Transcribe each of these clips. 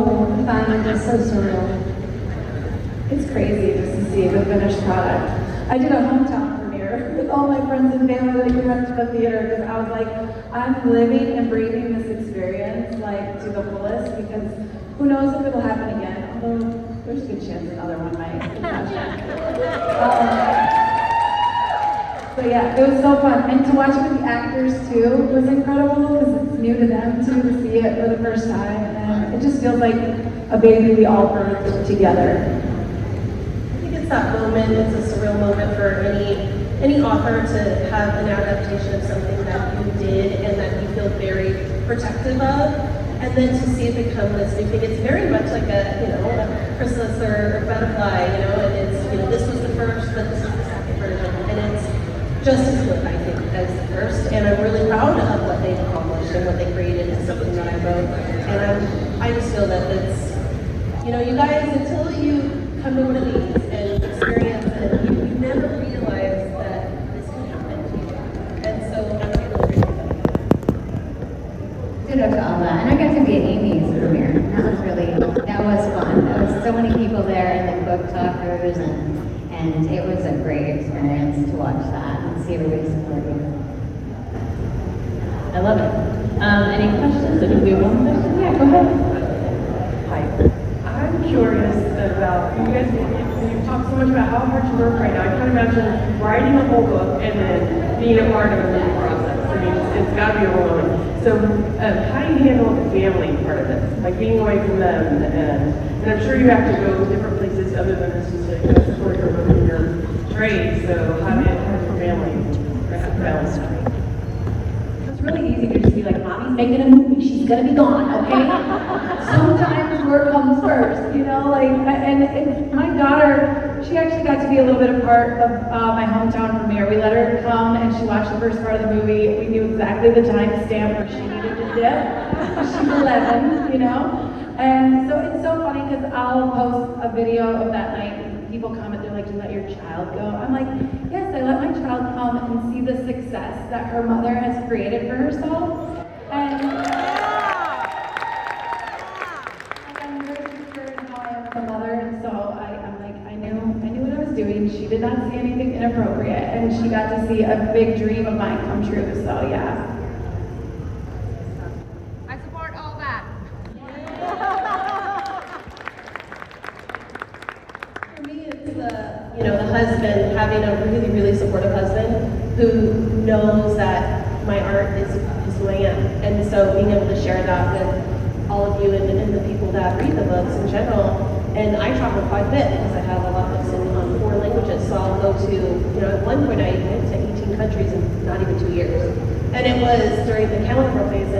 fun and just so surreal. It's crazy just to see the finished product. I did a hometown premiere with all my friends and family that went to the theater because I was like, I'm living and breathing this experience like to the fullest because who knows if it'll happen again, although there's a good chance another one might. But yeah, it was so fun. And to watch it with the actors too was incredible because it's new to them too to see it for the first time. And it just feels like a baby we all birthed together. That moment, it's a surreal moment for any author to have an adaptation of something that you did and that you feel very protective of, and then to see it become this new thing. It's very much like a chrysalis or a butterfly, and it's this was the first, but this is the second version, and it's just as good, I think, as the first. And I'm really proud of what they've accomplished and what they created and something that I wrote. And I just feel that it's you guys, until you come to one of these and experience it, you never realize that this can happen to you. And so I'm really grateful for that. Kudos to all that. And I got to be at Amy's premiere. That was fun. There was so many people there and the book talkers and it was a great experience to watch that and see everybody supporting. I love it. Any questions? I think we have one question. Yeah, go ahead. Hi. I'm curious about, you've talked so much about how hard you work right now. I can't imagine writing a whole book and then being a part of the movie process. I mean, it's got to be overwhelming. So how do you handle the family part of this? Like being away from them, and I'm sure you have to go different places other than this is like support your trade. So how do you handle your family balance that? It's really easy to just be like, Mommy's making a movie, she's gonna be gone, okay? Sometimes work comes first, and my daughter, she actually got to be a little bit a part of my hometown premiere. We let her come and she watched the first part of the movie. We knew exactly the time stamp where she needed to dip. She's 11, And so it's so funny because I'll post a video of that night and people comment, they're like, you let your child go? I'm like, yes, I let my child come and see the success that her mother has created for herself. And I'm very secure in how I am as a mother, and so I'm like, I knew what I was doing. She did not see anything inappropriate, and she got to see a big dream of mine come true, so yeah. I support all that. For me, it's the husband, having a really, really supportive husband who knows that my art is who I am. And so being able to share that with all of you and the people that read the books in general. And I travel quite a bit because I have a lot of books in 4 languages. So I'll go to, at one point I went to 18 countries in not even 2 years. And it was during the calendar phase.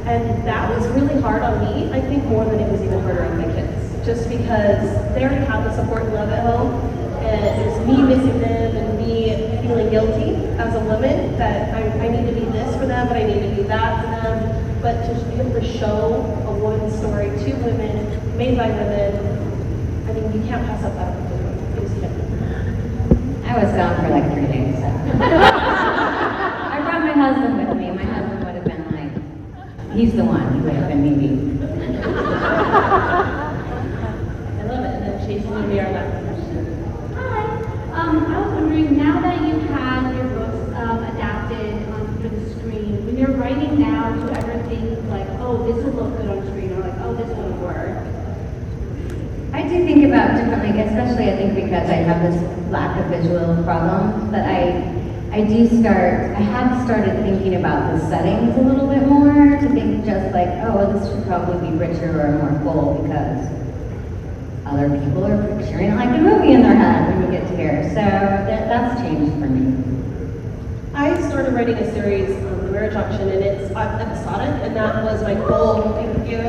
And that was really hard on me, I think more than it was even harder on my kids. Just because they already have the support and love at home. And it was me missing them and me feeling guilty as a woman that I need to be this for them, but I need to be that for them. But to be able to show a woman's story to women, made by women, I mean, you can't pass up that opportunity. You just can't. I was gone for like 3 days. I brought my husband with me. My husband would have been like, he's the one. He would have been me. I love it. And then Chase will be our last question. I was wondering, now that you've had your books adapted for the screen, when you're writing now, do you ever think like, oh, this will look good on screen, or like, oh, this will work? I do think about differently, especially I think because I have this lack of visual problem, but I have started thinking about the settings a little bit more, to think just like, oh, this should probably be richer or more full because other people are picturing it like a movie in their head when you get to here. So that's changed for me. I started writing a series, The Marriage Auction, and it's episodic, and that was my goal. Thank you.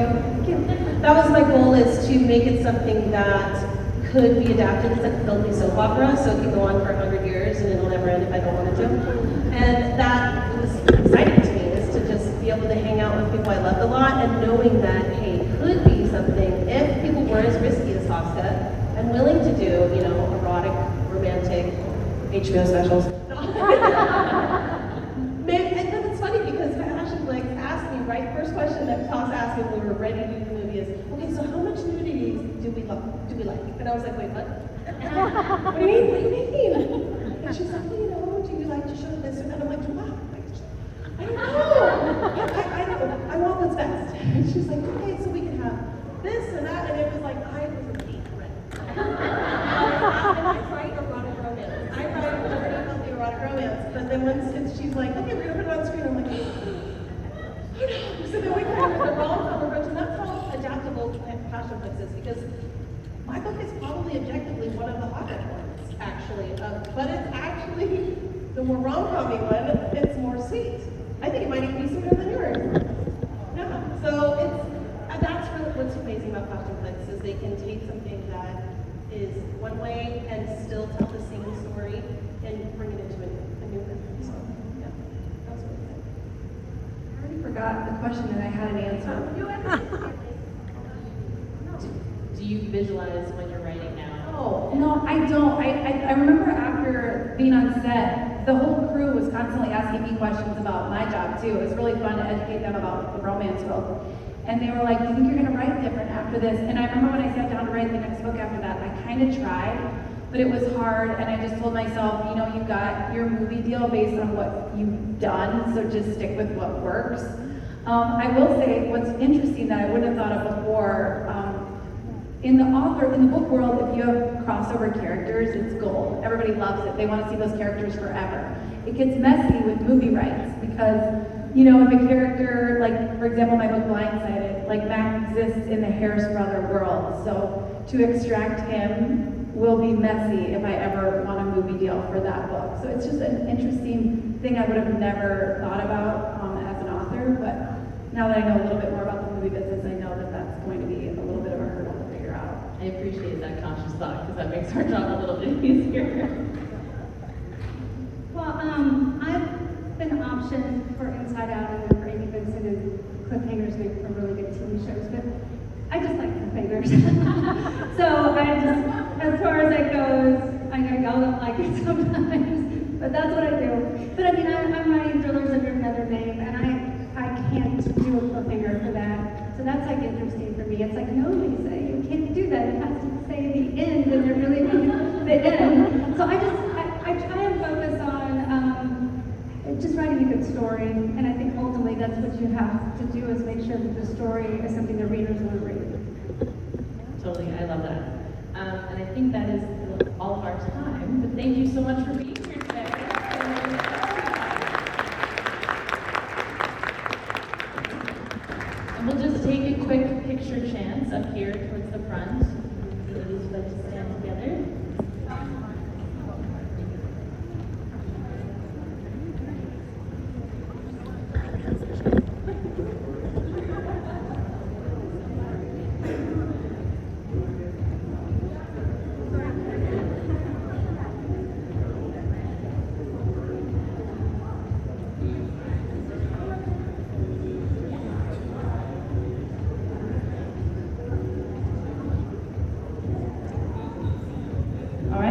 That was my goal, is to make it something that could be adapted. It's like a filthy soap opera, so it could go on for 100 years and it'll never end if I don't want it to. And that was exciting to me, is to just be able to hang out with people I loved a lot and knowing that, hey, it could be something, if people weren't as risky as Tosca and willing to do, erotic, romantic, HBO specials. And then it's funny because Passion asked me, right, first question that Toss asked me when we were ready to do the movie is, okay, so how much nudity do we like? And I was like, wait, what? What do you mean? What do you mean? And she's like, well, you know, do you like to show this? And I'm like, wow, I don't know. I know. I want what's best. And she's like, okay, so we can have this and that. And it was like, I was a pink red. And I write erotic romance. I write a pretty healthy erotic romance. But then once she's like, okay, we're going to put it on screen, I'm like, oh no. So then we kind of the rom-com approach. And that's how adaptable PassionCon is, because my book is probably objectively one of the hotter ones, actually. But it's actually the more rom-com-y one. It's more sweet. I think it might even be sweeter than yours. Yeah. So that's really what's amazing about PassionCon is they can take something that is one way and still tell the same story and bring it into a new way. So yeah, that's what I think. I already forgot the question and I had an answer. Do you visualize when you're writing now? Oh, no, I don't. I remember after being on set, the whole crew was constantly asking me questions about my job too. It was really fun to educate them about the romance world. And they were like, do you think you're going to write different after this? And I remember when I sat down to write the next book after that, I kind of tried, but it was hard. And I just told myself, you know, you got your movie deal based on what you've done, so just stick with what works. I will say what's interesting that I wouldn't have thought of before, in the book world, if you have crossover characters, it's gold. Everybody loves it. They want to see those characters forever. It gets messy with movie rights because, you know, if a character, like, for example, my book Blindsided, like, Mac exists in the Harris brother world. So to extract him will be messy if I ever want a movie deal for that book. So it's just an interesting thing I would have never thought about as an author. But now that I know a little bit more about the movie business, I know that that's going to be a little bit of a hurdle to figure out. I appreciate that conscious thought because that makes our job a little bit easier. Well, I've been optioned for Inside Out and for Amy Vincent, and cliffhangers make for really good TV shows, but I just like cliffhangers. So I just, as far as it goes, I know y'all don't like it sometimes, but that's what I do. But I mean, I'm writing Thrillers Under Another Name, and I can't do a cliffhanger for that. So that's like interesting for me. It's like, no, Lisa, you can't do that. It has to say the end, and it really means the end. So I try and focus on just writing a good story, and I think ultimately that's what you have to do is make sure that the story is something the readers want to read. Totally, I love that. And I think that is all of our time, but thank you so much for being here today. And we'll just take a quick picture chance up here towards the front. The ladies would like to stand together.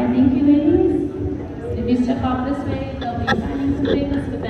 Thank you, ladies. If you step off this way, they'll be signing some things.